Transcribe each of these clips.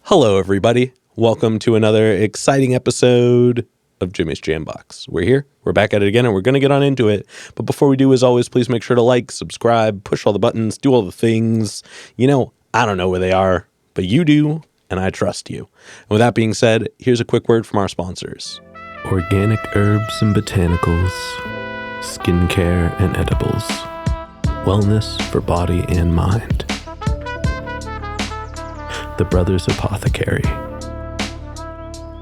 Hello, everybody. Welcome to another exciting episode of Jimmy's Jambox. We're here. We're back at it again, and we're going to get on into it. But before we do, as always, please make sure to like, subscribe, push all the buttons, do all the things. You know, I don't know where they are, but you do, and I trust you. And with that being said, here's a quick word from our sponsors. Organic herbs and botanicals, skincare and edibles, wellness for body and mind. The Brothers Apothecary.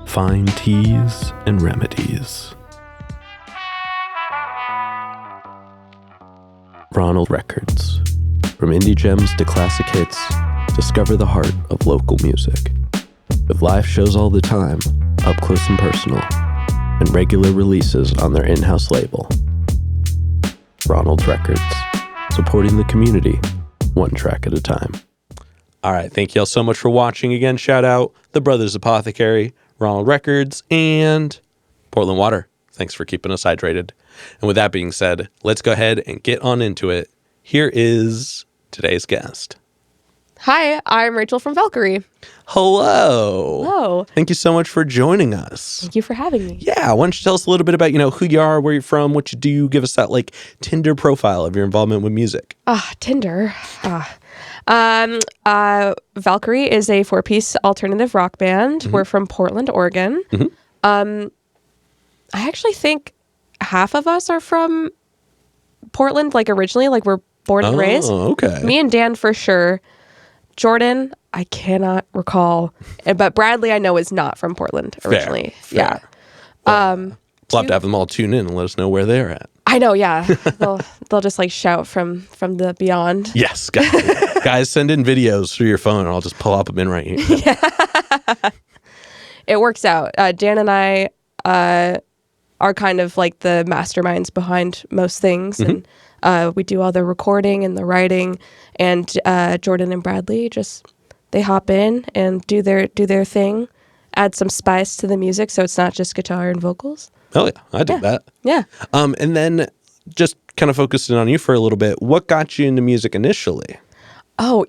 Fine teas and remedies. Ronald Records. From indie gems to classic hits, discover the heart of local music. With live shows all the time, up close and personal, and regular releases on their in-house label. Ronald Records. Supporting the community, one track at a time. All right, thank you all so much for watching. Again, shout out The Brothers Apothecary, Ronald Records, and Portland Water. Thanks for keeping us hydrated. And with that being said, let's go ahead and get on into it. Here is today's guest. Hi, I'm Rachel from Valkerie. Hello. Hello. Thank you so much for joining us. Thank you for having me. Yeah, why don't you tell us a little bit about, who you are, where you're from, what you do, give us that, Tinder profile of your involvement with music. Tinder. Valkerie is a 4-piece alternative rock band. Mm-hmm. We're from Portland, Oregon. Mm-hmm. I actually think half of us are from Portland, originally, we're born and raised. Oh, okay. Me and Dan for sure. Jordan, I cannot recall. But Bradley, I know, is not from Portland originally. Fair. Yeah. We'll have to have them all tune in and let us know where they're at. I know, yeah. They'll just shout from the beyond. Yes, guys, send in videos through your phone and I'll just pull them in right here. Yeah. It works out. Dan and I are kind of the masterminds behind most things. Mm-hmm. And we do all the recording and the writing. And Jordan and Bradley they hop in and do their thing, add some spice to the music so it's not just guitar and vocals. Oh, yeah. I did that. Yeah. And then just kind of focusing on you for a little bit, what got you into music initially? Oh,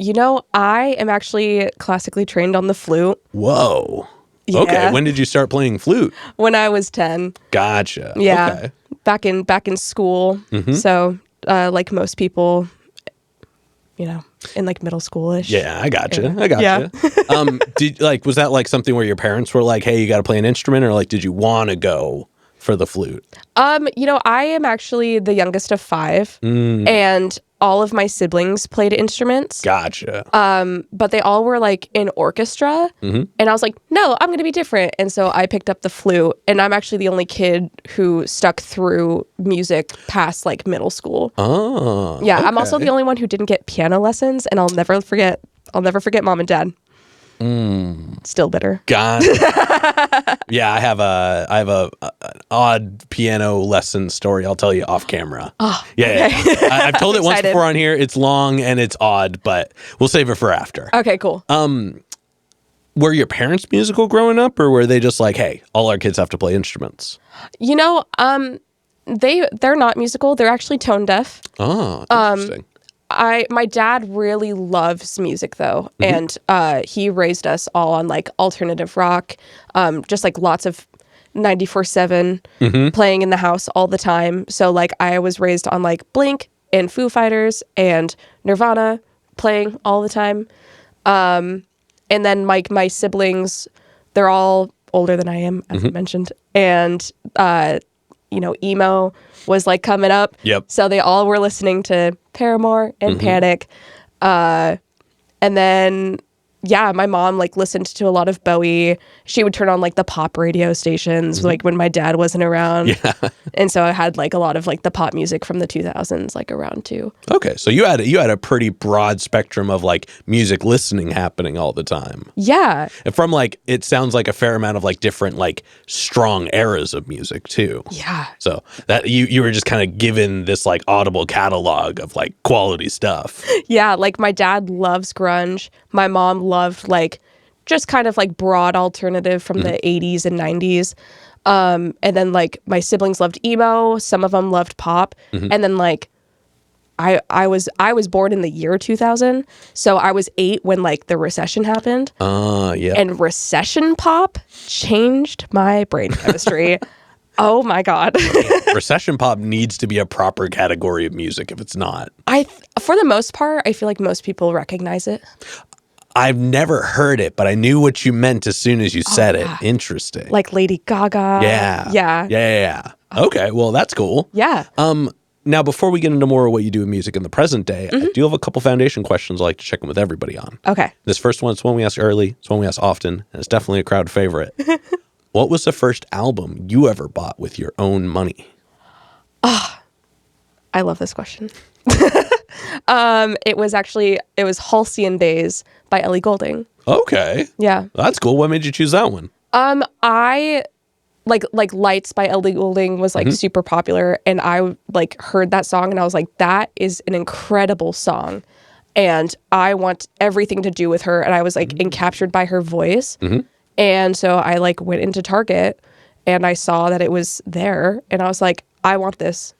I am actually classically trained on the flute. Whoa. Yeah. Okay. When did you start playing flute? When I was 10. Gotcha. Yeah. Okay. Back in school. Mm-hmm. So, like most people, in middle schoolish. Yeah, I gotcha. Yeah. I gotcha. Was that something where your parents were like, "Hey, you got to play an instrument," or did you want to go for the flute? I am actually the youngest of 5, and all of my siblings played instruments. Gotcha. But they all were in orchestra, mm-hmm. and I was like, no, I'm going to be different. And so I picked up the flute, and I'm actually the only kid who stuck through music past middle school. Oh, yeah. Okay. I'm also the only one who didn't get piano lessons, and I'll never forget mom and dad. Still bitter. God. Yeah, I have a odd piano lesson story I'll tell you off camera. Oh, yeah. Okay. Yeah. I've told it once before on here. It's long and it's odd, but we'll save it for after. Okay, cool. Were your parents musical growing up, or were they just hey, all our kids have to play instruments? They're not musical. They're actually tone deaf. Oh, interesting. My dad really loves music though, mm-hmm. and he raised us all on alternative rock, just lots of 94/7 mm-hmm. playing in the house all the time. So I was raised on Blink and Foo Fighters and Nirvana playing all the time. And then my siblings, they're all older than I am, as mm-hmm. I mentioned, and emo was coming up. Yep. So they all were listening to Paramore and mm-hmm. Panic. And then, my mom listened to a lot of Bowie. She would turn on the pop radio stations mm-hmm. When my dad wasn't around. Yeah. And so I had a lot of the pop music from the 2000s around too. Okay, so you had a pretty broad spectrum of music listening happening all the time. Yeah. And from it sounds like a fair amount of different strong eras of music too. Yeah. So that you were just kind of given this audible catalog of quality stuff. Yeah, my dad loves grunge. My mom loved just kind of broad alternative from mm-hmm. the 80s and 90s. And then my siblings loved emo. Some of them loved pop. Mm-hmm. And then I was born in the year 2000, so I was 8 when like the recession happened. Yeah. And recession pop changed my brain chemistry. Oh my God. Recession pop needs to be a proper category of music if it's not. For the most part, I feel like most people recognize it. I've never heard it, but I knew what you meant as soon as you said it. Interesting. Like Lady Gaga. Yeah. Okay, well, that's cool. Yeah. Now, before we get into more of what you do in music in the present day, I do have a couple foundation questions I like to check in with everybody on. Okay. This first one, it's one we ask early, it's one we ask often, and it's definitely a crowd favorite. What was the first album you ever bought with your own money? I love this question. It was Halcyon Days by Ellie Goulding. Okay. Yeah. That's cool. What made you choose that one? I like Lights by Ellie Goulding was like super popular, and I like heard that song and I was like, that is an incredible song. And I want everything to do with her, and I was like encaptured by her voice. And so I like went into Target and I saw that it was there and I was like, I want this.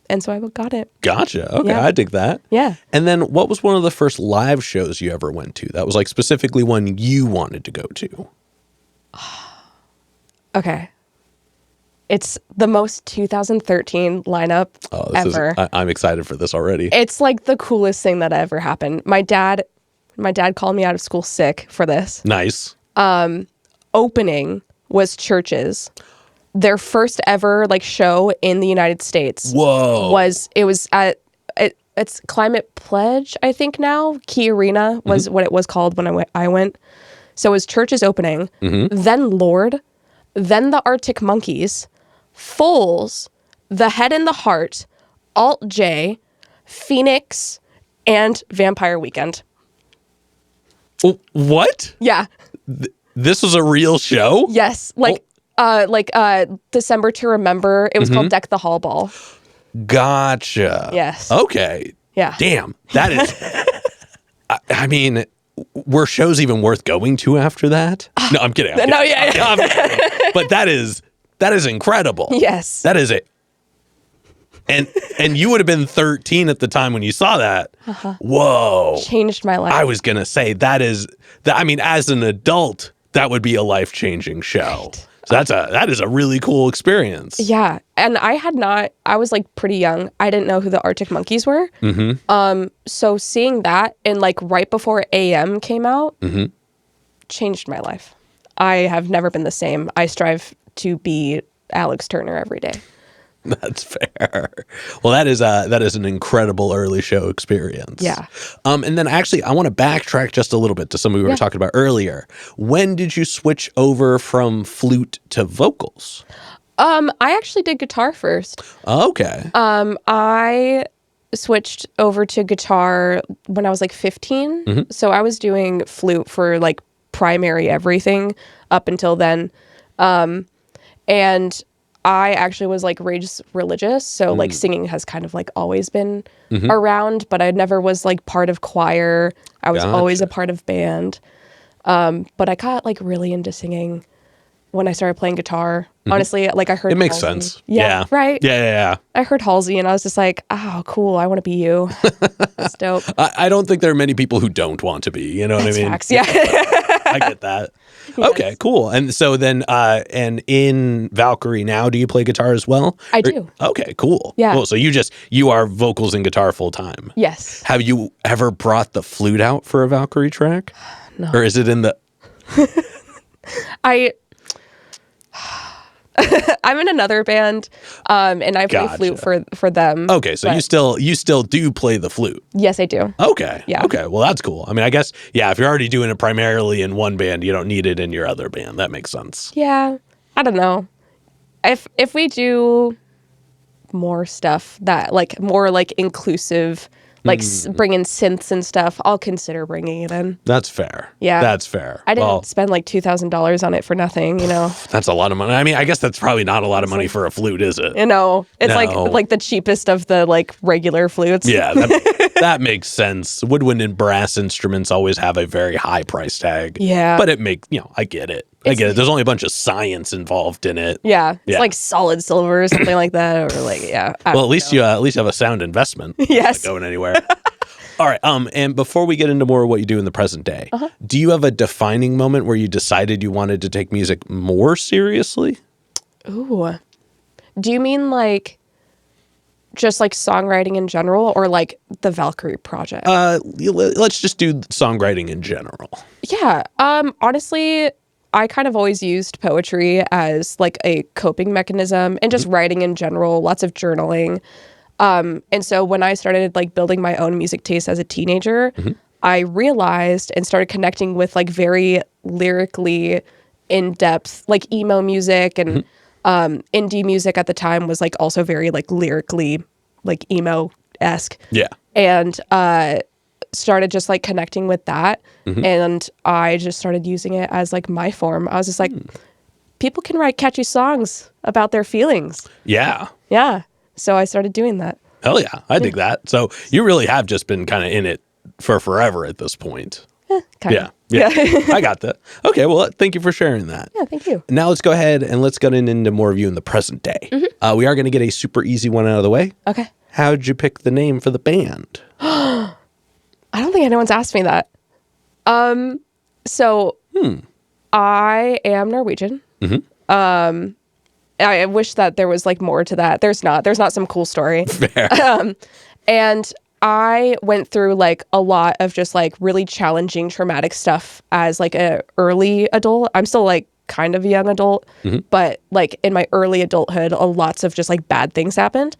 And so I got it. Gotcha. Okay, Yeah. I dig that. Yeah. And then what was one of the first live shows you ever went to that was like specifically one you wanted to go to? Okay. It's the most 2013 lineup ever. I'm excited for this already. It's like the coolest thing that ever happened. My dad called me out of school sick for this. Nice. Opening was Churches. Their first ever like show in the United States. Whoa. It's Climate Pledge, I think now. Key Arena was what it was called when I went. So it was Churches opening, then Lord, then the Arctic Monkeys, Foals, The Head and the Heart, Alt J, Phoenix, and Vampire Weekend. What? Yeah. This was a real show? Yes. December to Remember. It was called Deck the Hall Ball. Gotcha. Yes. Okay. Yeah. Damn. That is... I mean, were shows even worth going to after that? No, I'm kidding. No, yeah. I'm kidding. But that is incredible. Yes. That is it. And you would have been 13 at the time when you saw that. Whoa. Changed my life. I was going to say as an adult, that would be a life-changing show. Right. So that is a really cool experience. Yeah. And I was like pretty young. I didn't know who the Arctic Monkeys were. So seeing that and like right before AM came out changed my life. I have never been the same. I strive to be Alex Turner every day. That's fair. Well, that is an incredible early show experience. Yeah. And then actually, I want to backtrack just a little bit to something we were talking about earlier. When did you switch over from flute to vocals? I actually did guitar first. Okay. I switched over to guitar when I was like 15. So I was doing flute for like primary everything up until then. And I actually was like raised religious, so like singing has kind of like always been around, but I never was like part of choir. I was always a part of band. But I got like really into singing when I started playing guitar. Honestly, like I heard it makes Halsey. sense. Yeah. Right? Yeah. I heard Halsey and I was just like, oh, cool. I want to be you. That's dope. I don't think there are many people who don't want to be, you know what I mean? Facts, yeah. I get that. Yes. Okay, cool. And so then, and in Valkyrie now, do you play guitar as well? I do. Okay, cool. Yeah. Cool. So you are vocals and guitar full time. Yes. Have you ever brought the flute out for a Valkyrie track? No. Or is it in the... I'm in another band, and I play flute for them. Okay, so you still do play the flute. Yes, I do. Okay. Yeah. Okay, well, that's cool. I mean, I guess, if you're already doing it primarily in one band, you don't need it in your other band. That makes sense. Yeah, I don't know. If we do more stuff that, like, more, like, inclusive, like, bring in synths and stuff, I'll consider bringing it in. That's fair. Yeah. That's fair. I didn't spend, like, $2,000 on it for nothing, you know? That's a lot of money. I mean, I guess that's probably not a lot of money for a flute, is it? You know, it's No. like the cheapest of the, like, regular flutes. Yeah, that makes sense. Woodwind and brass instruments always have a very high price tag. Yeah. But I get it. I get it. There's only a bunch of science involved in it. Yeah. It's like solid silver or something like that. Or like, yeah. Well, at least you have a sound investment. Yes. Not going anywhere. All right. And before we get into more of what you do in the present day, do you have a defining moment where you decided you wanted to take music more seriously? Ooh. Do you mean like just like songwriting in general or like the Valkyrie project? Let's just do songwriting in general. Yeah. Honestly, I kind of always used poetry as like a coping mechanism and just writing in general, lots of journaling. And so when I started like building my own music taste as a teenager, I realized and started connecting with like very lyrically in-depth like emo music and indie music at the time was like also very like lyrically like emo-esque. Yeah. And started just like connecting with that. And I just started using it as like my form. I was just like, people can write catchy songs about their feelings. Yeah. Yeah. So I started doing that. Hell yeah. I dig that. So you really have just been kind of in it for forever at this point. Kind of. Yeah. I got that. Okay. Well, thank you for sharing that. Yeah, thank you. Now let's go ahead and let's get into more of you in the present day. We are going to get a super easy one out of the way. Okay. How'd you pick the name for the band? I don't think anyone's asked me that. So I am Norwegian. I wish that there was like more to that. There's not some cool story. Fair. And I went through like a lot of just like really challenging traumatic stuff as like a early adult. I'm still like kind of a young adult, but like in my early adulthood, lots of just like bad things happened.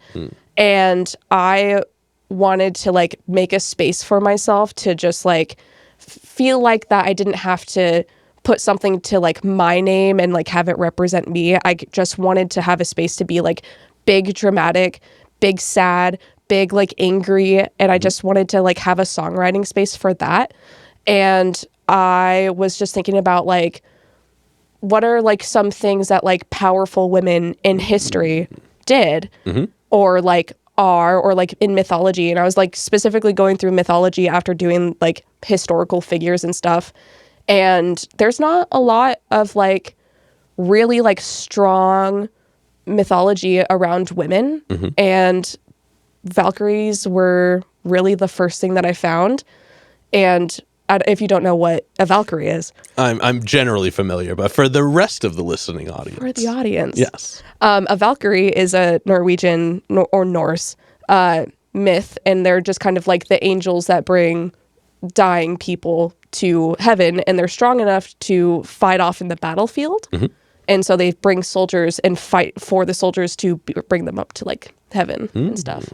And I wanted to like make a space for myself to just like feel like that I didn't have to put something to like my name and like have it represent me. I just wanted to have a space to be like big dramatic, big sad, big like angry, and I just wanted to like have a songwriting space for that. And I was just thinking about like what are like some things that like powerful women in history did or like are or like in mythology. And I was like specifically going through mythology after doing like historical figures and stuff. And there's not a lot of like really like strong mythology around women. And Valkyries were really the first thing that I found. And if you don't know what a Valkyrie is. I'm generally familiar, but for the rest of the listening audience. For the audience. Yes. A Valkyrie is a Norwegian or Norse myth. And they're just kind of like the angels that bring dying people to heaven, and they're strong enough to fight off in the battlefield. And so they bring soldiers and fight for the soldiers to bring them up to like heaven and stuff.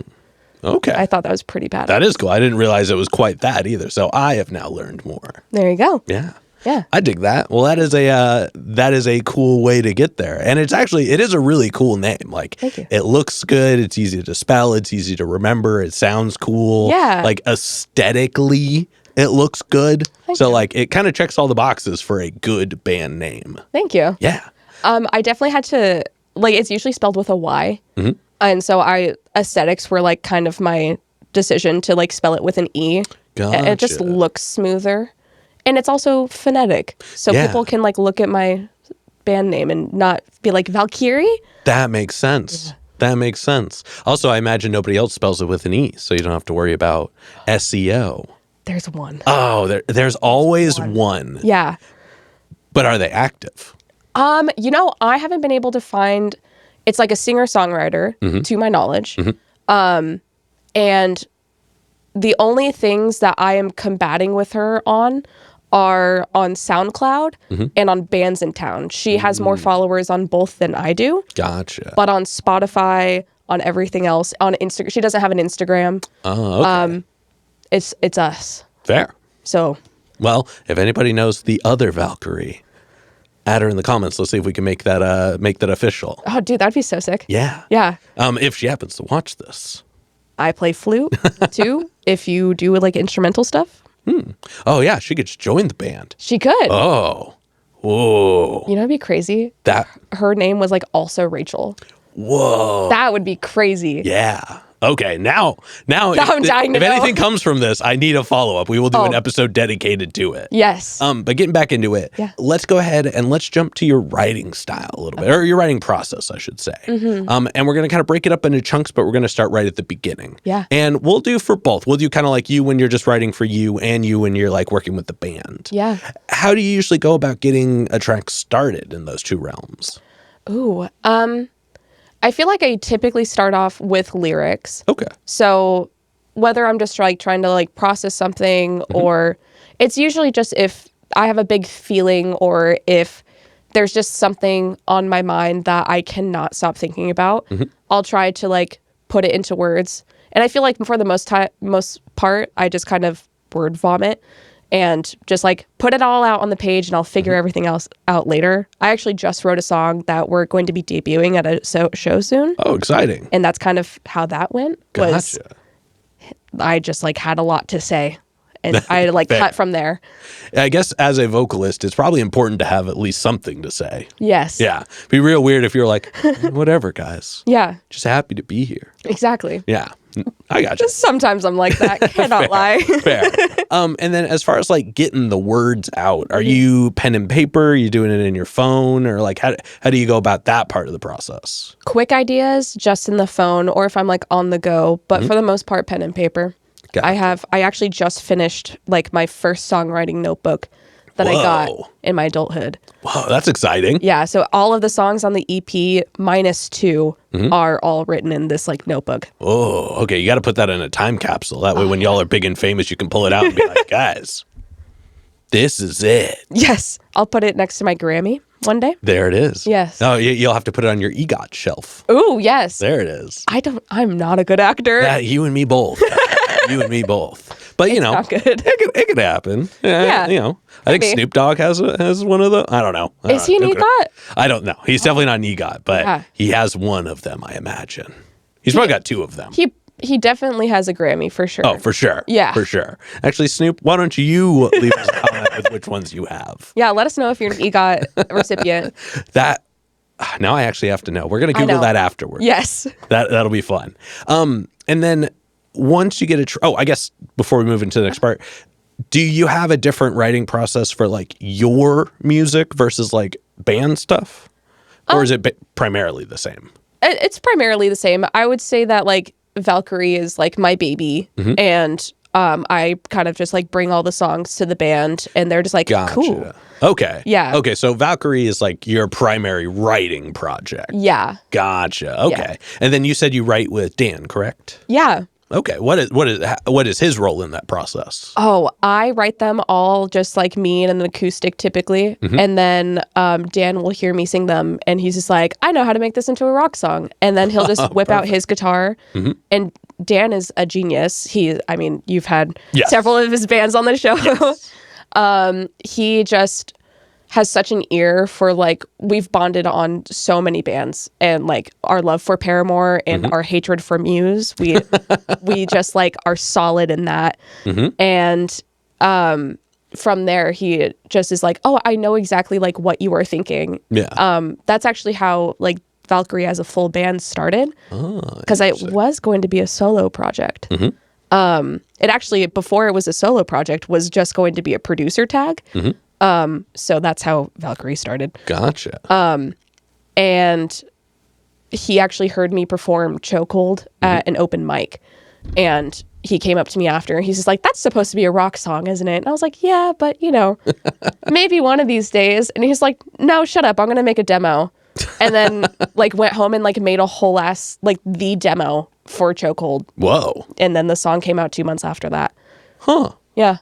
Okay. I thought that was pretty bad. That is cool. I didn't realize it was quite that either. So I have now learned more. There you go. Yeah. Yeah. I dig that. Well, that is a cool way to get there. And it is a really cool name. Like, thank you. It looks good. It's easy to spell. It's easy to remember. It sounds cool. Yeah. Like aesthetically, it looks good. Thank you. Like it kind of checks all the boxes for a good band name. Thank you. Yeah. I definitely had to, like, it's usually spelled with a Y. And so aesthetics were like kind of my decision to like spell it with an E. Gotcha. It just looks smoother. And it's also phonetic. So people can like look at my band name and not be like Valkyrie. That makes sense. Yeah. That makes sense. Also, I imagine nobody else spells it with an E, so you don't have to worry about SEO. There's one. Oh, there's always one. Yeah. But are they active? I haven't been able to find, it's like a singer-songwriter, to my knowledge. And the only things that I am combating with her on are on SoundCloud and on Bands in Town. She has more followers on both than I do. Gotcha. But on Spotify, on everything else, on Instagram, she doesn't have an Instagram. Oh, okay. It's us. Fair. So. Well, if anybody knows the other Valkyrie, add her in the comments. Let's see if we can make that official. Oh, dude, that'd be so sick. Yeah. Yeah. If she happens to watch this. I play flute too. If you do like instrumental stuff. Oh yeah, she could just join the band. She could. Oh. Whoa. You know, it'd be crazy. That her name was like also Rachel. Whoa. That would be crazy. Yeah. Okay, now I'm dying to if know. anything comes from this, I need a follow-up. We will do an episode dedicated to it. Yes. But getting back into it, let's go ahead and let's jump to your writing style a little bit, or your writing process, I should say. And we're going to kind of break it up into chunks, but we're going to start right at the beginning. Yeah. And we'll do for both. We'll do kind of like you when you're just writing for you and you when you're like working with the band. Yeah. How do you usually go about getting a track started in those two realms? Ooh. I feel like I typically start off with lyrics. Okay. So whether I'm just like trying to like process something or it's usually just if I have a big feeling or if there's just something on my mind that I cannot stop thinking about, I'll try to like put it into words. And I feel like for the most part, I just kind of word vomit and just like put it all out on the page and I'll figure everything else out later. I actually just wrote a song that we're going to be debuting at a show soon. Oh, exciting. And that's kind of how that went. Gotcha. I just like had a lot to say and I like cut from there. I guess as a vocalist, it's probably important to have at least something to say. Yes. Yeah. Be real weird if you're like, whatever, guys. Yeah. Just happy to be here. Exactly. Yeah. I got you. Sometimes I'm like that. Cannot lie. Fair. And then as far as like getting the words out, are you pen and paper? Are you doing it in your phone? Or like how do you go about that part of the process? Quick ideas just in the phone or if I'm like on the go, but for the most part, pen and paper. Gotcha. I actually just finished like my first songwriting notebook that I got in my adulthood. Whoa, that's exciting. Yeah, so all of the songs on the EP -2 are all written in this like notebook. Oh, okay. You got to put that in a time capsule. That way when y'all are big and famous, you can pull it out and be like, guys, this is it. Yes, I'll put it next to my Grammy one day. There it is. Yes. Oh, you'll have to put it on your EGOT shelf. Ooh, yes. There it is. I'm not a good actor. Yeah, you and me both. You and me both. But you know, not good. It could happen. Yeah. You know, I think Snoop Dogg has one of the. I don't know. Is he an EGOT? I don't know. He's definitely not an EGOT, but he has one of them. I imagine he's probably got two of them. He definitely has a Grammy for sure. Oh, for sure. Yeah, for sure. Actually, Snoop, why don't you leave us a comment with which ones you have? Yeah, let us know if you're an EGOT recipient. That. Now I actually have to know. We're gonna Google that afterwards. Yes. That'll be fun. And then. Once you get I guess before we move into the next part, do you have a different writing process for like your music versus like band stuff? Or is it primarily the same? It's primarily the same. I would say that like Valkyrie is like my baby and I kind of just like bring all the songs to the band and they're just like, cool. Okay. Yeah. Okay. So Valkyrie is like your primary writing project. Yeah. Gotcha. Okay. Yeah. And then you said you write with Dan, correct? Yeah. Okay. What is his role in that process? Oh, I write them all just like me and an acoustic typically. And then Dan will hear me sing them and he's just like, I know how to make this into a rock song. And then he'll just whip out his guitar. And Dan is a genius. You've had several of his bands on the show. Yes. He just has such an ear for like, we've bonded on so many bands and like our love for Paramore and our hatred for Muse. We just like are solid in that. And from there, he just is like, oh, I know exactly like what you are thinking. Yeah. That's actually how like Valkyrie as a full band started because it was going to be a solo project. It actually, before it was a solo project, was just going to be a producer tag. So that's how Valkyrie started. Gotcha. And he actually heard me perform Chokehold at an open mic. And he came up to me after and he's just like, that's supposed to be a rock song, isn't it? And I was like, yeah, but you know, maybe one of these days. And he's like, no, shut up. I'm going to make a demo. And then like went home and like made a whole ass, like the demo for Chokehold. Whoa. And then the song came out 2 months after that. Huh. Yeah.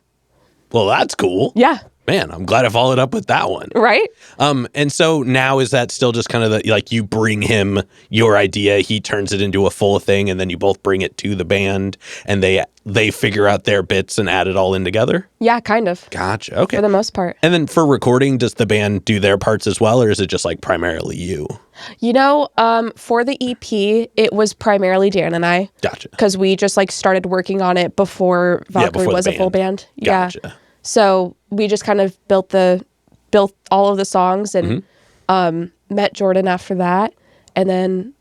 Well, that's cool. Yeah. Man, I'm glad I followed up with that one. Right? And so now is that still just kind of like you bring him your idea, he turns it into a full thing, and then you both bring it to the band and they figure out their bits and add it all in together? Yeah, kind of. Gotcha. Okay. For the most part. And then for recording, does the band do their parts as well, or is it just like primarily you? You know, for the EP, it was primarily Dan and I. Gotcha. Because we just like started working on it before Valkyrie was a full band. Gotcha. Yeah. So we just kind of built all of the songs and met Jordan after that. And then,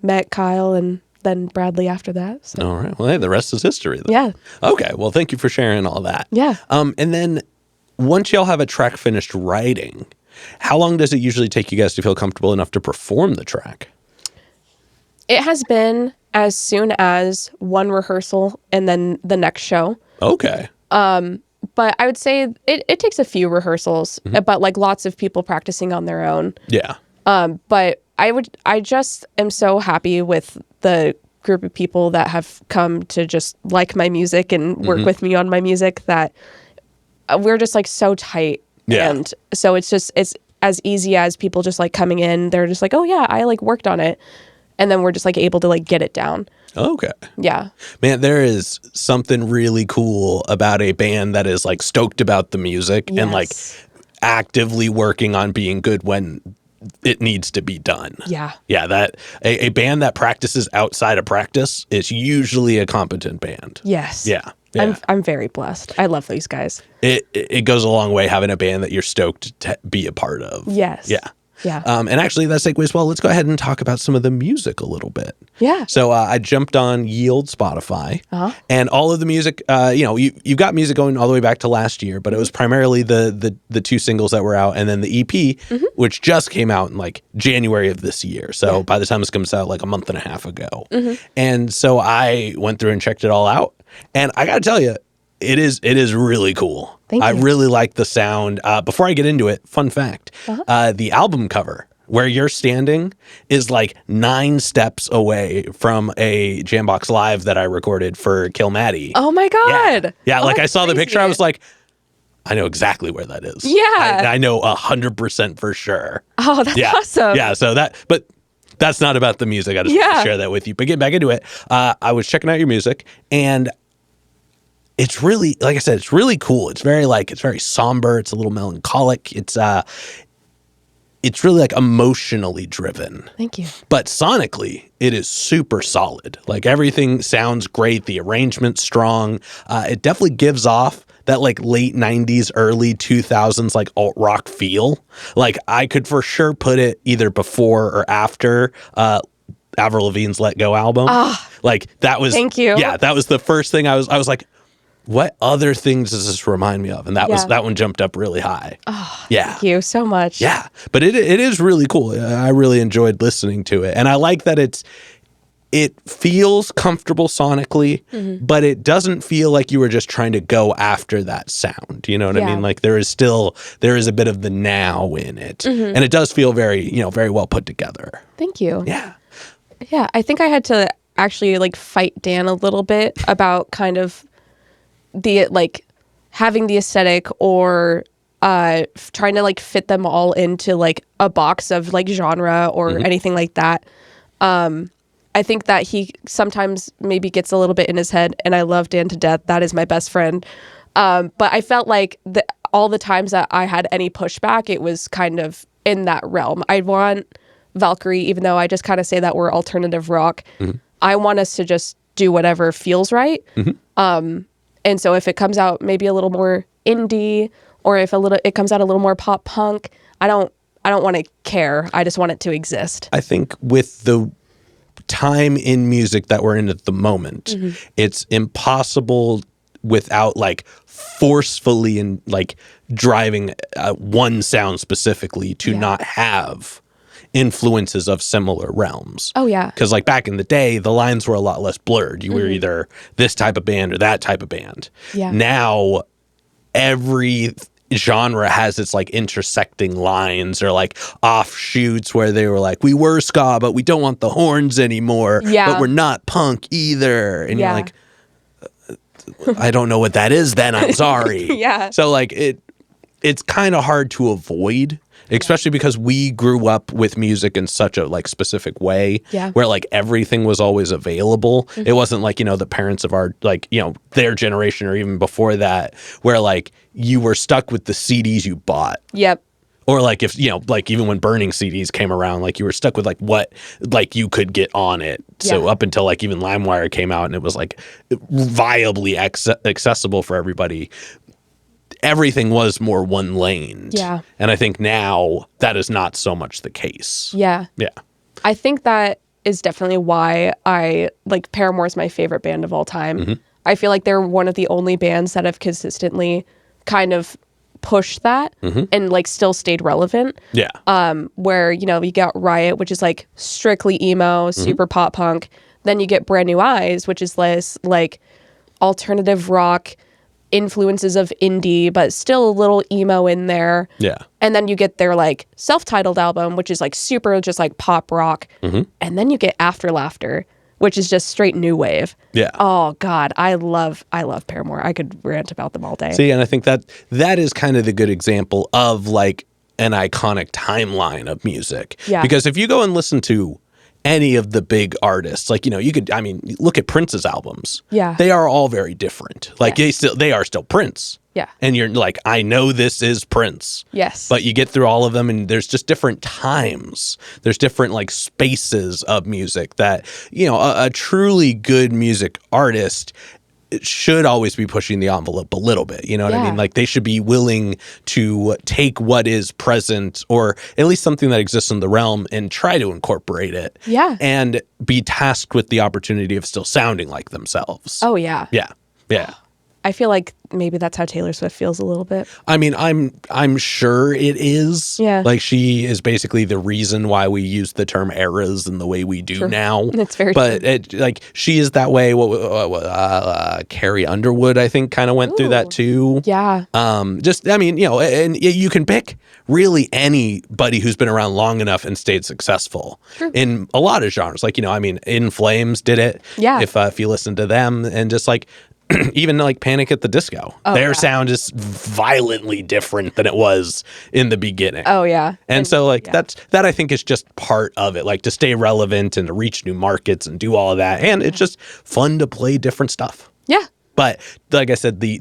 met Kyle and then Bradley after that. So. All right. Well, hey, the rest is history then. Yeah. Okay. Well, thank you for sharing all that. Yeah. And then once y'all have a track finished writing, how long does it usually take you guys to feel comfortable enough to perform the track? It has been as soon as one rehearsal and then the next show. Okay. But I would say it takes a few rehearsals, but like lots of people practicing on their own. Yeah. But I just am so happy with the group of people that have come to just like my music and work with me on my music, that we're just like so tight. Yeah. And so it's as easy as people just like coming in, they're just like, oh yeah, I like worked on it. And then we're just like able to like get it down. Okay. Yeah. Man, there is something really cool about a band that is like stoked about the music and like actively working on being good when it needs to be done. Yeah. Yeah, that a band that practices outside of practice is usually a competent band. Yes. Yeah. Yeah. I'm very blessed. I love these guys. It goes a long way having a band that you're stoked to be a part of. Yes. Yeah. Yeah. And actually that segues well. Let's go ahead and talk about some of the music a little bit. Yeah. So I jumped on Yield Spotify, and all of the music. You've got music going all the way back to last year, but it was primarily the two singles that were out, and then the EP, which just came out in like January of this year. So by the time this comes out, like a month and a half ago, and so I went through and checked it all out, and I got to tell you, it is really cool. Thank you. I really like the sound. Before I get into it, fun fact, the album cover where you're standing is like 9 steps away from a Jambox Live that I recorded for Kill Maddie. Oh my God. Yeah, Oh, like I saw the crazy. picture, I was like, I know exactly where that is. Yeah. I know 100% for sure. Oh, that's awesome. Yeah, so but that's not about the music. I just want to share that with you. But getting back into it, I was checking out your music, and it's really, like I said, it's really cool. It's very somber. It's a little melancholic. It's really like emotionally driven. Thank you. But sonically, it is super solid. Like everything sounds great. The arrangement's strong. It definitely gives off that like late 90s, early 2000s like alt rock feel. Like I could for sure put it either before or after Avril Lavigne's Let Go album. Like that was, thank you. Yeah, that was the first thing I was like, what other things does this remind me of? And that one jumped up really high. Oh, yeah. Thank you so much. Yeah. But it is really cool. I really enjoyed listening to it. And I like that it feels comfortable sonically, but it doesn't feel like you were just trying to go after that sound. You know what I mean? Like there is a bit of the now in it. And it does feel very, very well put together. Thank you. Yeah. Yeah. I think I had to actually like fight Dan a little bit about kind of the like having the aesthetic or trying to like fit them all into like a box of like genre or anything like that. I think that he sometimes maybe gets a little bit in his head, and I love Dan to death. That is my best friend. But I felt like all the times that I had any pushback, it was kind of in that realm. I want Valkyrie, even though I just kind of say that we're alternative rock, I want us to just do whatever feels right. And so if it comes out maybe a little more indie, or if it comes out a little more pop punk, I don't want to care. I just want it to exist. I think with the time in music that we're in at the moment, it's impossible without like forcefully and like driving one sound specifically to not have influences of similar realms. Oh, yeah. Because like back in the day, the lines were a lot less blurred. You were either this type of band or that type of band. Yeah. Now, every genre has its like intersecting lines or like offshoots where they were like, we were ska, but we don't want the horns anymore. Yeah. But we're not punk either. And you're like, I don't know what that is then. I'm sorry. Yeah. So like it's kind of hard to avoid, especially because we grew up with music in such a like specific way where like everything was always available. It wasn't like, the parents of our like, their generation or even before that where like you were stuck with the CDs you bought. Yep. Or like if, like even when burning CDs came around, like you were stuck with like what like you could get on it. So up until like even LimeWire came out and it was like viably accessible for everybody, everything was more one lane. Yeah. And I think now that is not so much the case. Yeah. Yeah. I think that is definitely why I like Paramore is my favorite band of all time. Mm-hmm. I feel like they're one of the only bands that have consistently kind of pushed that and like still stayed relevant. Yeah. Where, you know, you got Riot, which is like strictly emo, super pop punk. Then you get Brand New Eyes, which is less like alternative rock, influences of indie, but still a little emo in there. Yeah. And then you get their like self-titled album, which is like super just like pop rock. And then you get After Laughter, which is just straight new wave. Yeah. Oh God, I love Paramore. I could rant about them all day. See, and I think that is kind of the good example of like an iconic timeline of music. Yeah. Because if you go and listen to any of the big artists, like, you know, you could, I mean, look at Prince's albums. Yeah. They are all very different. Like they are still Prince. Yeah. And you're like, I know this is Prince. Yes. But you get through all of them and there's just different times. There's different like spaces of music that, you know, a truly good music artist should always be pushing the envelope a little bit. You know what I mean? Like they should be willing to take what is present or at least something that exists in the realm and try to incorporate it. Yeah. And be tasked with the opportunity of still sounding like themselves. Oh yeah. Yeah. Yeah. I feel like maybe that's how Taylor Swift feels a little bit. I mean, I'm sure it is. Yeah. Like she is basically the reason why we use the term eras in the way we do now. It's very but true. it, like she is that way. Carrie Underwood, I think, kind of went through that too. Yeah. Just, I mean, you know, and you can pick really anybody who's been around long enough and stayed successful in a lot of genres. Like, you know, I mean, In Flames did it. Yeah. If you listen to them and just like, even like Panic at the Disco, their sound is violently different than it was in the beginning. Oh yeah. And so like that I think is just part of it, like to stay relevant and to reach new markets and do all of that. And it's just fun to play different stuff. Yeah. But like I said, the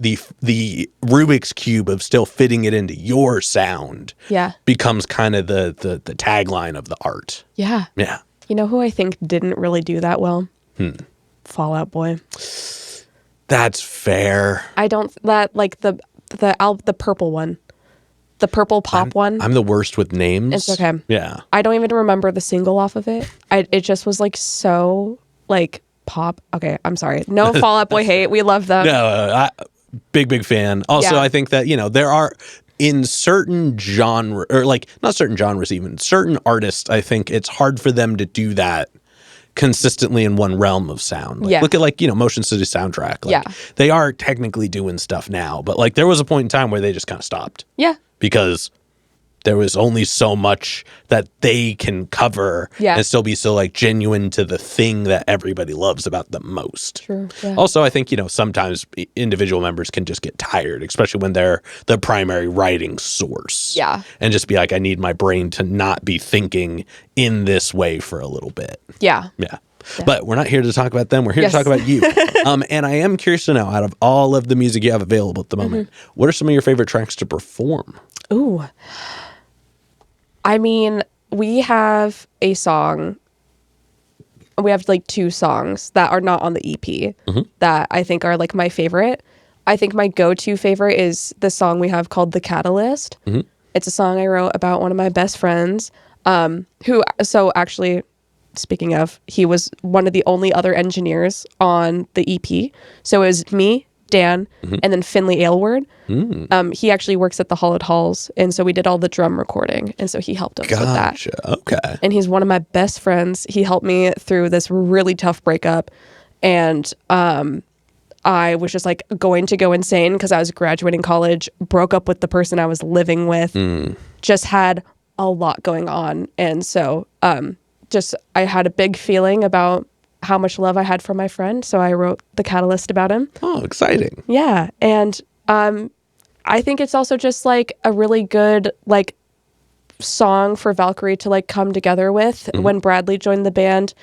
Rubik's Cube of still fitting it into your sound becomes kind of the tagline of the art. Yeah. Yeah. You know who I think didn't really do that well? Fall Out Boy. That's fair. I don't like the purple one. The purple pop one. I'm the worst with names. It's okay. Yeah. I don't even remember the single off of it. It just was like so like pop. Okay, I'm sorry. No Fall Out Boy hate. We love them. No, big fan. Also, I think that, you know, there are in certain genre or like not certain genres, even certain artists, I think it's hard for them to do that consistently in one realm of sound. Like, look at like, you know, Motion City Soundtrack. Like, they are technically doing stuff now, but like there was a point in time where they just kind of stopped. Yeah. Because there was only so much that they can cover and still be so like genuine to the thing that everybody loves about them most. True. Yeah. Also, I think, you know, sometimes individual members can just get tired, especially when they're the primary writing source. Yeah. And just be like, I need my brain to not be thinking in this way for a little bit. Yeah. Yeah. But we're not here to talk about them. We're here to talk about you. And I am curious to know, out of all of the music you have available at the moment, what are some of your favorite tracks to perform? Ooh. I mean, we have a song. We have like two songs that are not on the EP that I think are like my favorite. I think my go-to favorite is the song we have called The Catalyst. It's a song I wrote about one of my best friends so actually, speaking of, he was one of the only other engineers on the EP. So it was me, Dan, and then Finley Aylward. He actually works at the Hollowed Halls, and so we did all the drum recording, and so he helped us with that. Okay. And he's one of my best friends. He helped me through this really tough breakup, and I was just like going to go insane because I was graduating college, broke up with the person I was living with, just had a lot going on, and so I had a big feeling about how much love I had for my friend, so I wrote The Catalyst about him. Oh, exciting. Yeah, and I think it's also just like a really good like song for Valkyrie to like come together with. When Bradley joined the band,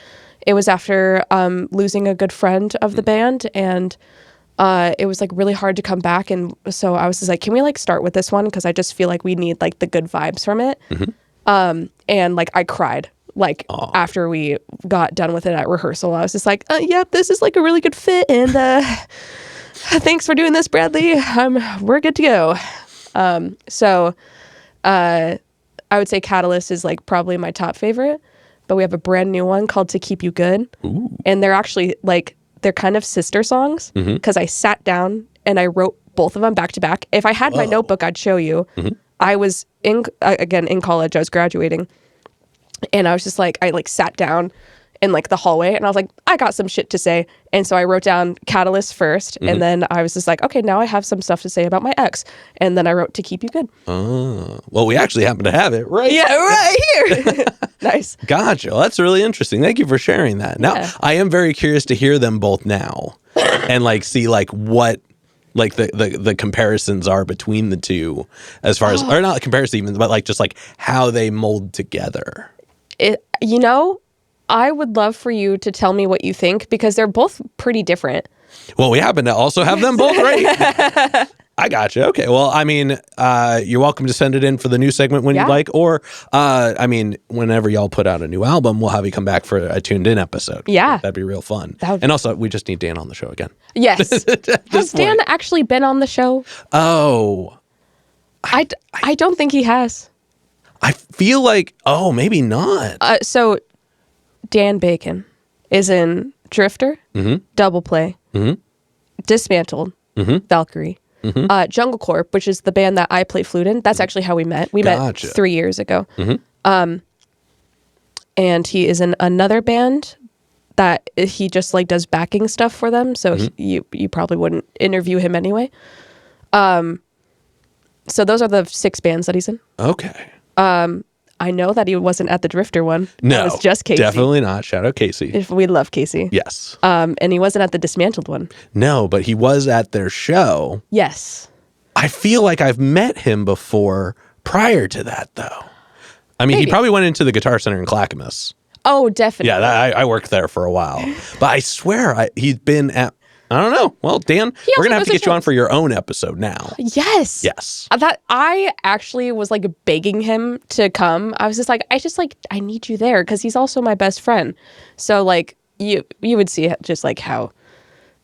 it was after losing a good friend of the band, and it was like really hard to come back, and so I was just like, can we like start with this one, because I just feel like we need like the good vibes from it. And like I cried like after we got done with it at rehearsal. I was just like, yep, this is like a really good fit, and thanks for doing this, Bradley. We're good to go. So I would say Catalyst is like probably my top favorite, but we have a brand new one called To Keep You Good. Ooh. And they're actually like, they're kind of sister songs because I sat down and I wrote both of them back to back. If I had my notebook, I'd show you. I was in college, I was graduating, and I was just like, I like sat down in like the hallway and I was like, I got some shit to say. And so I wrote down Catalyst first, and then I was just like, okay, now I have some stuff to say about my ex. And then I wrote To Keep You Good. Oh, well, we actually happen to have it right. Yeah, right here. Nice. Gotcha. Well, that's really interesting. Thank you for sharing that. Now, I am very curious to hear them both now and like see like what like the comparisons are between the two as far as, or not comparison even, but like just like how they mold together. You know, I would love for you to tell me what you think because they're both pretty different. Well, we happen to also have them both right. I gotcha. Okay. Well, I mean, you're welcome to send it in for the new segment when you'd like, or, I mean, whenever y'all put out a new album, we'll have you come back for a tuned in episode. Yeah. That'd be real fun. And also, we just need Dan on the show again. Yes. Has Dan actually been on the show? Oh. I don't think he has. I feel like, maybe not. So Dan Bacon is in Drifter, Double Play, Dismantled, Valkyrie, Jungle Corp, which is the band that I play flute in. That's actually how we met. We met 3 years ago. And he is in another band that he just like does backing stuff for them. So you probably wouldn't interview him anyway. So those are the 6 bands that he's in. Okay. I know that he wasn't at the Drifter one. No, it was just Casey. Definitely not. Shout out Casey. We love Casey. Yes. And he wasn't at the Dismantled one. No, but he was at their show. Yes. I feel like I've met him before prior to that, though. I mean, he probably went into the Guitar Center in Clackamas. Oh, definitely. Yeah, I worked there for a while. But I swear he's been at... I don't know. Well, Dan, we're going to have to get you on for your own episode now. Yes. Yes. That I actually was like begging him to come. I was just like, I need you there because he's also my best friend. So like you would see just like how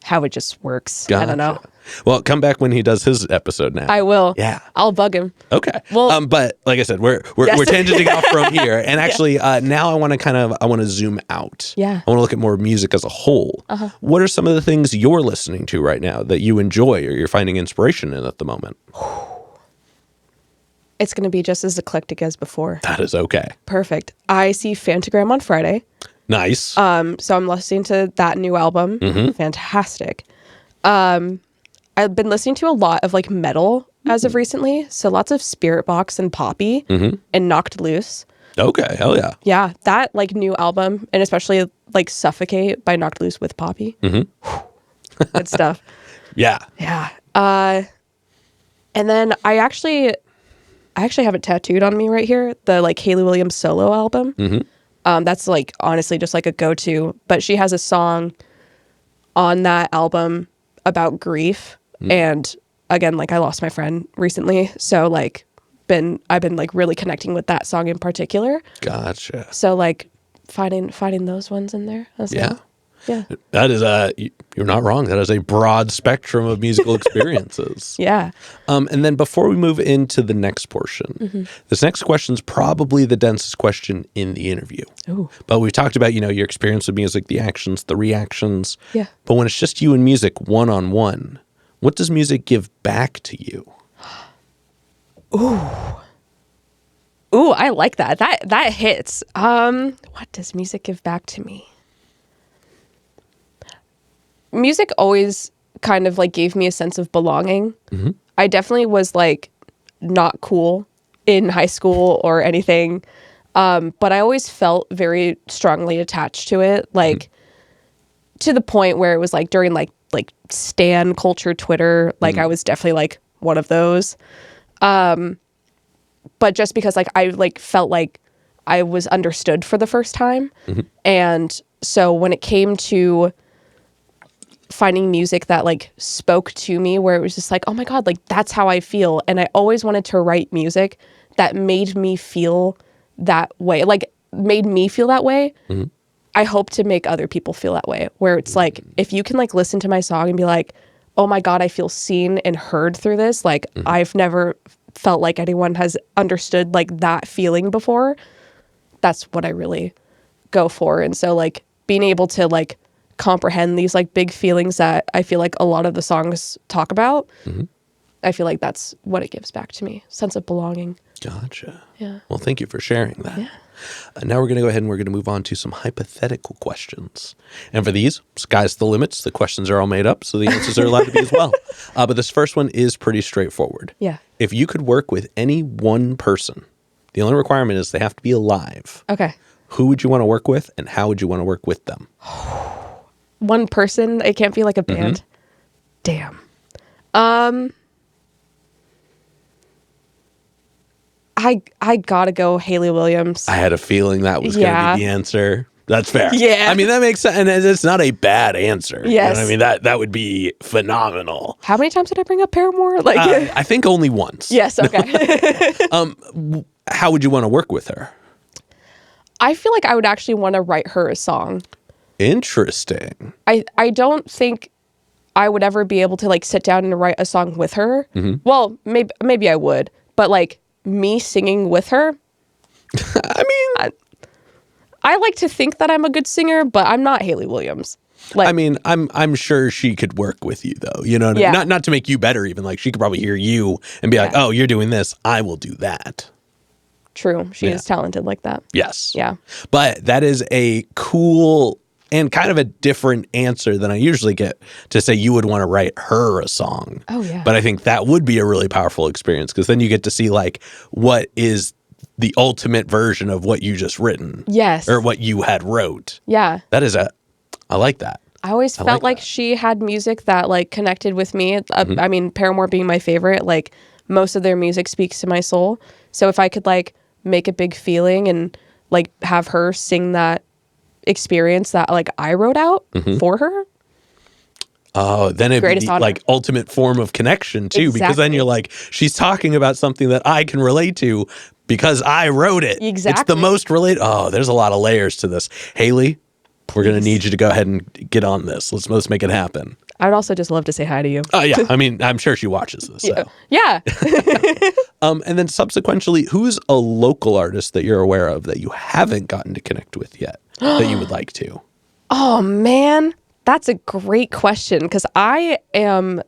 it just works. Gotcha. I don't know. Well, come back when he does his episode now. I will. Yeah. I'll bug him. Okay. Well, but like I said, we're tangenting off from here, and actually now I want to zoom out. Yeah. I want to look at more music as a whole. What are some of the things you're listening to right now that you enjoy or you're finding inspiration in at the moment? It's going to be just as eclectic as before. That is okay. Perfect. I see Fantagram on Friday. Nice. So I'm listening to that new album. Fantastic. I've been listening to a lot of like metal as of recently. So lots of Spirit Box and Poppy and Knocked Loose. Okay. Hell yeah. Yeah. That like new album, and especially like Suffocate by Knocked Loose with Poppy. Good stuff. Yeah. Yeah. And then I actually have it tattooed on me right here. The like Hayley Williams solo album. That's like honestly just like a go-to, but she has a song on that album about grief. And again, like I lost my friend recently. So like I've been like really connecting with that song in particular. Gotcha. So like finding those ones in there as well. Yeah. That is you're not wrong. That is a broad spectrum of musical experiences. Yeah. And then before we move into the next portion, this next question is probably the densest question in the interview. Ooh. But we've talked about, your experience with music, the actions, the reactions. Yeah. But when it's just you and music one-on-one, what does music give back to you? Ooh, I like that. That hits. What does music give back to me? Music always kind of like gave me a sense of belonging. I definitely was like not cool in high school or anything. But I always felt very strongly attached to it. Like to the point where it was like during like stan culture Twitter, like I was definitely like one of those. But just because like I like felt like I was understood for the first time. And so when it came to finding music that like spoke to me, where it was just like, oh my God, like that's how I feel. And I always wanted to write music that made me feel that way, like made me feel that way. I hope to make other people feel that way, where it's like, if you can like listen to my song and be like, oh my God, I feel seen and heard through this. Like I've never felt like anyone has understood like that feeling before. That's what I really go for. And so like being able to like comprehend these like big feelings that I feel like a lot of the songs talk about, I feel like that's what it gives back to me. Sense of belonging. Gotcha. Yeah. Well, thank you for sharing that. Yeah. Now we're going to go ahead and we're going to move on to some hypothetical questions. And for these, sky's the limits. The questions are all made up, so the answers are allowed to be as well. But this first one is pretty straightforward. Yeah. If you could work with any one person, the only requirement is they have to be alive. Okay. Who would you want to work with, and how would you want to work with them? One person. It can't be like a band. Damn. I gotta go Hayley Williams. I had a feeling that was going to be the answer. That's fair. Yeah. I mean, that makes sense. And it's not a bad answer. Yes. You know what I mean, that would be phenomenal. How many times did I bring up Paramore? Like, I think only once. yes. Okay. How would you want to work with her? I feel like I would actually want to write her a song. Interesting. I don't think I would ever be able to like sit down and write a song with her. Well, maybe I would, but like me singing with her. I mean, I like to think that I'm a good singer, but I'm not Hayley Williams. Like, I mean, I'm sure she could work with you though. You know what I mean? Not to make you better even. Like she could probably hear you and be like, "Oh, you're doing this. I will do that." True. She is talented like that. Yes. Yeah. But that is a cool and kind of a different answer than I usually get to say you would want to write her a song. Oh, yeah. But I think that would be a really powerful experience because then you get to see like what is the ultimate version of what you just written. Yes. Or what you had wrote. Yeah. That is I like that. I always felt like she had music that like connected with me. I mean, Paramore being my favorite, like most of their music speaks to my soul. So if I could like make a big feeling and like have her sing that experience that like I wrote out for her. Oh, then it'd be like ultimate form of connection too, because then you're like, she's talking about something that I can relate to because I wrote it. Exactly. It's the most relate. Oh, there's a lot of layers to this. Hayley, we're going to need you to go ahead and get on this. Let's make it happen. I would also just love to say hi to you. Oh, yeah. I mean, I'm sure she watches this. So. Yeah. And then subsequently, who's a local artist that you're aware of that you haven't gotten to connect with yet that you would like to? Oh, man. That's a great question because I'm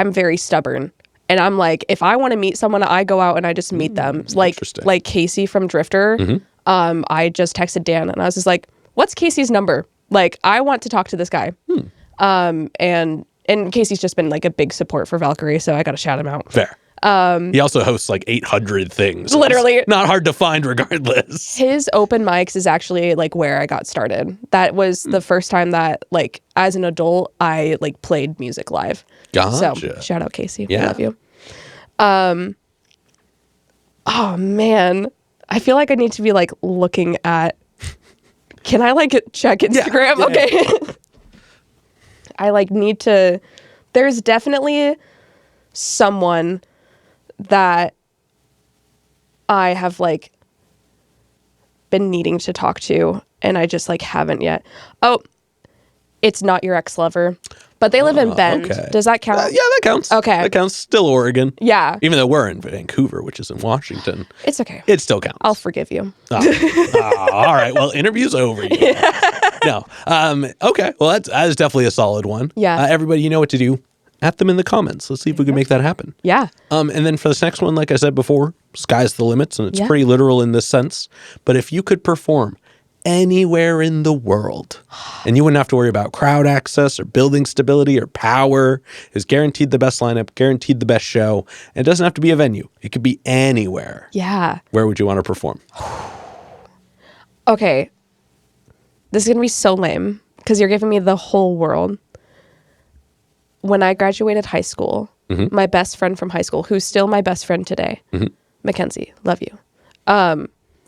very stubborn. And I'm like, if I want to meet someone, I go out and I just meet them. Like Casey from Drifter. I just texted Dan and I was just like, what's Casey's number? Like, I want to talk to this guy. And Casey's just been like a big support for Valkyrie, so I got to shout him out. Fair. He also hosts like 800 things. Literally. It's not hard to find regardless. His open mics is actually like where I got started. That was the first time that like as an adult, I like played music live. Gotcha. So shout out Casey. Yeah. I love you. Oh man. I feel like I need to be like looking at, can I like check Instagram? Yeah. Okay. Yeah. I like need to, there's definitely someone that I have like been needing to talk to and I just like haven't yet. Oh, it's not your ex-lover, but they live in Bend. Okay. Does that count? Yeah, that counts. Okay. That counts. Still Oregon. Yeah. Even though we're in Vancouver, which is in Washington. It's okay. It still counts. I'll forgive you. All right. Well, interview's over. No. Okay. Well, that is definitely a solid one. Yeah. Everybody, you know what to do. At them in the comments. Let's see if we can make that happen. Yeah. And then for this next one, like I said before, sky's the limits, and it's pretty literal in this sense. But if you could perform anywhere in the world, and you wouldn't have to worry about crowd access or building stability or power, is guaranteed the best lineup, guaranteed the best show, and it doesn't have to be a venue. It could be anywhere. Yeah. Where would you want to perform? Okay. This is going to be so lame because you're giving me the whole world. When I graduated high school, my best friend from high school, who's still my best friend today, Mackenzie, love you.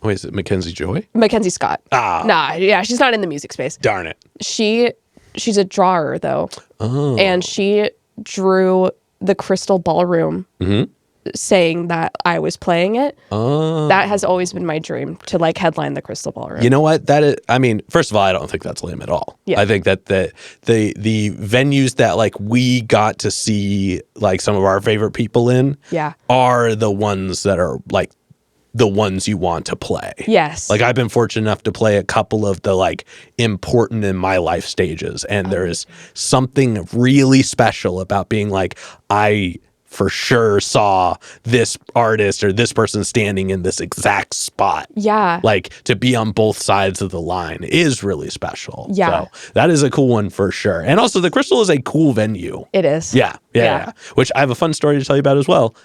Wait, is it Mackenzie Joy? Mackenzie Scott. Nah, yeah, she's not in the music space. Darn it. She's a drawer, though. Oh. And she drew the Crystal Ballroom saying that I was playing it. Oh. That has always been my dream, to like headline the Crystal Ballroom. You know what? That is, I mean, first of all, I don't think that's lame at all. Yeah. I think that the venues that like we got to see like some of our favorite people in are the ones that are like the ones you want to play. Yes. Like I've been fortunate enough to play a couple of the like important in my life stages. And there is something really special about being like, I for sure saw this artist or this person standing in this exact spot. Yeah. Like to be on both sides of the line is really special. Yeah. So that is a cool one for sure. And also the Crystal is a cool venue. It is. Yeah. Which I have a fun story to tell you about as well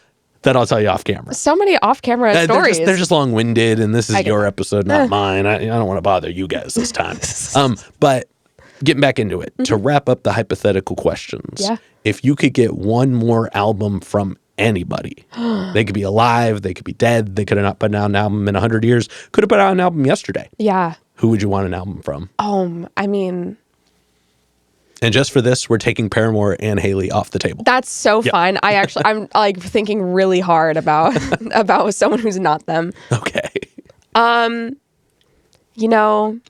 that I'll tell you off camera. So many off-camera stories. They're just long-winded, and this is your episode, not mine. I don't want to bother you guys this time. But getting back into it, to wrap up the hypothetical questions, if you could get one more album from anybody, they could be alive, they could be dead, they could have not put out an album in 100 years, could have put out an album yesterday. Yeah. Who would you want an album from? I mean... And just for this, we're taking Paramore and Haley off the table. That's so fine. I'm like thinking really hard about someone who's not them. Okay. You know,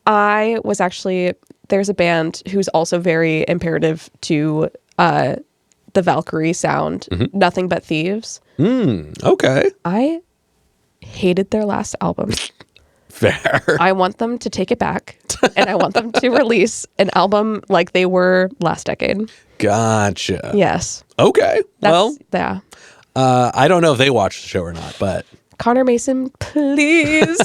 I was actually, there's a band who's also very imperative to the Valkyrie sound, Nothing But Thieves. Okay. I hated their last album. Fair. I want them to take it back, and I want them to release an album like they were last decade. Gotcha. Yes. Okay. Well, yeah. I don't know if they watched the show or not, but Connor Mason, please.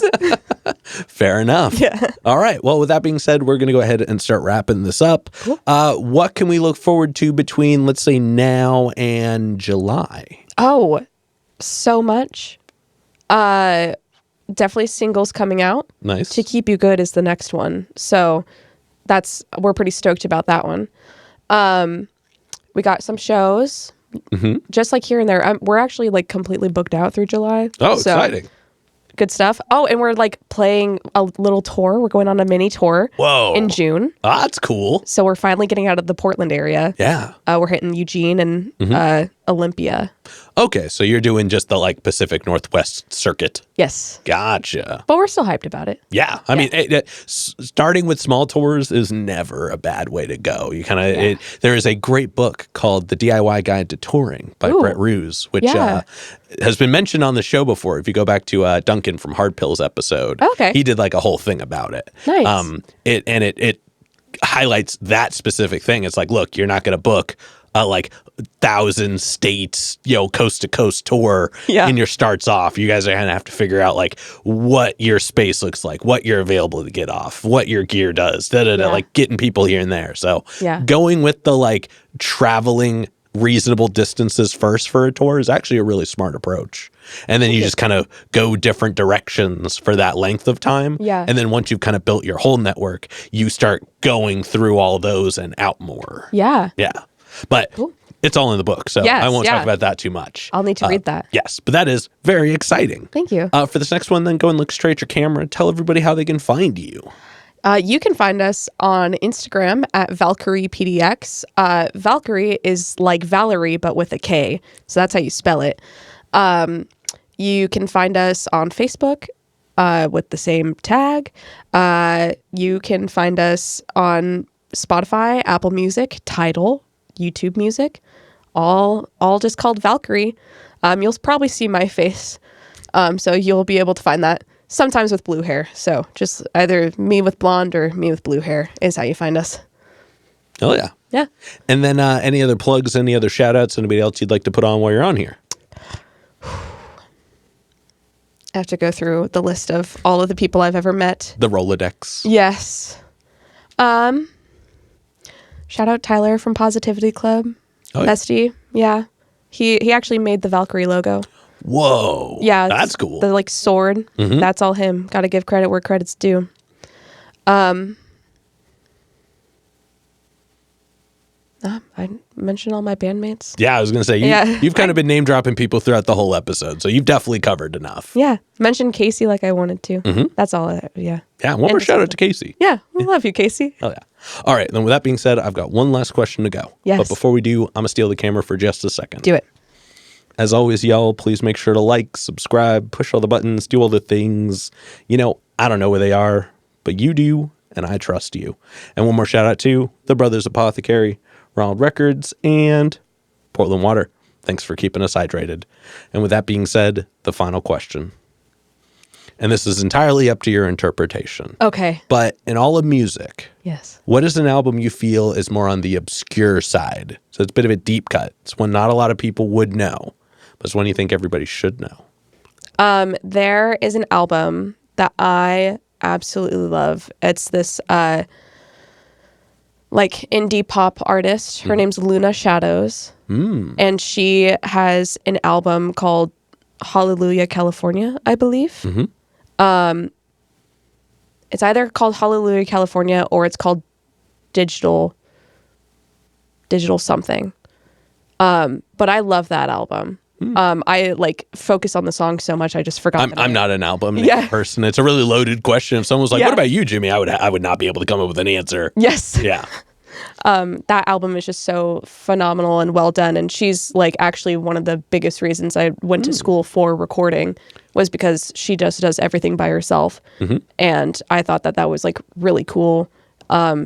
fair enough. Yeah. All right. Well, with that being said, we're going to go ahead and start wrapping this up. Cool. What can we look forward to between, let's say, now and July? Oh, so much. Definitely singles coming out. Nice. To Keep You Good is the next one. So we're pretty stoked about that one. We got some shows, just like here and there. We're actually like completely booked out through July. Oh, so exciting. Good stuff. Oh, and we're like playing a little tour. We're going on a mini tour. Whoa. In June. Ah, that's cool. So we're finally getting out of the Portland area. Yeah. We're hitting Eugene and Olympia. Okay, so you're doing just the like Pacific Northwest circuit. Yes. Gotcha. But we're still hyped about it. Yeah. I mean, starting with small tours is never a bad way to go. You kind of, there is a great book called The DIY Guide to Touring by Brett Ruse, which has been mentioned on the show before. If you go back to Duncan from Hard Pills episode, he did like a whole thing about it. Nice. It highlights that specific thing. It's like, look, you're not going to book like 1,000 states, coast to coast tour in your starts off. You guys are going to have to figure out like what your space looks like, what you're available to get off, what your gear does, like getting people here and there. So going with the like traveling reasonable distances first for a tour is actually a really smart approach. And then you just kind of go different directions for that length of time. Yeah. And then once you've kind of built your whole network, you start going through all those and out more. Yeah. Yeah. But it's all in the book, so I won't talk about that too much. I'll need to read that. Yes, but that is very exciting. Thank you. For this next one, then go and look straight at your camera. Tell everybody how they can find you. You can find us on Instagram at ValkyriePDX. Valkyrie is like Valerie, but with a K. So that's how you spell it. You can find us on Facebook with the same tag. You can find us on Spotify, Apple Music, Tidal, YouTube Music, all just called Valkyrie. You'll probably see my face. So you'll be able to find that. Sometimes with blue hair. So just either me with blonde or me with blue hair is how you find us. Oh, yeah. Yeah. And then any other plugs, any other shout outs, anybody else you'd like to put on while you're on here? I have to go through the list of all of the people I've ever met. The Rolodex. Yes. Shout out Tyler from Positivity Club. Oh, Bestie. Yeah. He actually made the Valkyrie logo. Whoa. Yeah. That's cool. The like sword. That's all him. Got to give credit where credit's due. I mentioned all my bandmates. Yeah, I was going to say, you've kind of been name dropping people throughout the whole episode, so you've definitely covered enough. Yeah. Mentioned Casey like I wanted to. That's all. Yeah, one more shout out to Casey. Yeah, we love you, Casey. Oh, yeah. All right, then with that being said, I've got one last question to go. Yes. But before we do, I'm going to steal the camera for just a second. Do it. As always, y'all, please make sure to like, subscribe, push all the buttons, do all the things. I don't know where they are, but you do, and I trust you. And one more shout out to the Brothers Apothecary, Ronald Records, and Portland Water. Thanks for keeping us hydrated. And with that being said, the final question. and this is entirely up to your interpretation. Okay. But in all of music, Yes. what is an album you feel is more on the obscure side? So it's a bit of a deep cut. It's one not a lot of people would know, but it's one you think everybody should know. There is an album that I absolutely love. It's this like indie pop artist. Her name's Luna Shadows. And she has an album called Hallelujah California, I believe. It's either called Hallelujah California or it's called Digital something. But I love that album. I like focus on the song so much I just forgot. I'm not an album Yeah. person. It's a really loaded question. If someone was like, Yeah. "What about you, Jimmy?" I would not be able to come up with an answer. Yes. Yeah. That album is just so phenomenal and well done. And she's like actually one of the biggest reasons I went to school for recording was because she just does everything by herself. And I thought that was like really cool.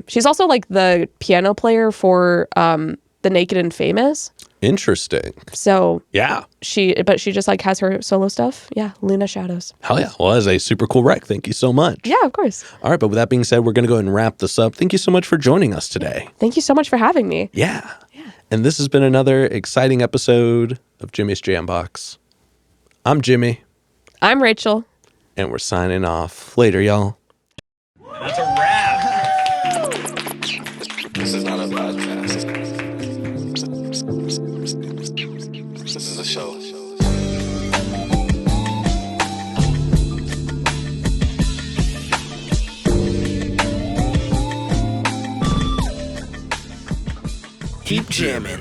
She's also like the piano player for The Naked and Famous. Interesting. So Yeah. she just like has her solo stuff. Yeah. Luna Shadows. Hell yeah. Well, that's a super cool rec. Thank you so much. Yeah, of course. All right. But with that being said, we're going to go ahead and wrap this up. Thank you so much for joining us today. Thank you so much for having me. Yeah. And this has been another exciting episode of Jimmy's Jambox. I'm Jimmy. I'm Rachel. And we're signing off. Later, y'all. That's a wrap. This is not a podcast. This is a show. Keep jamming.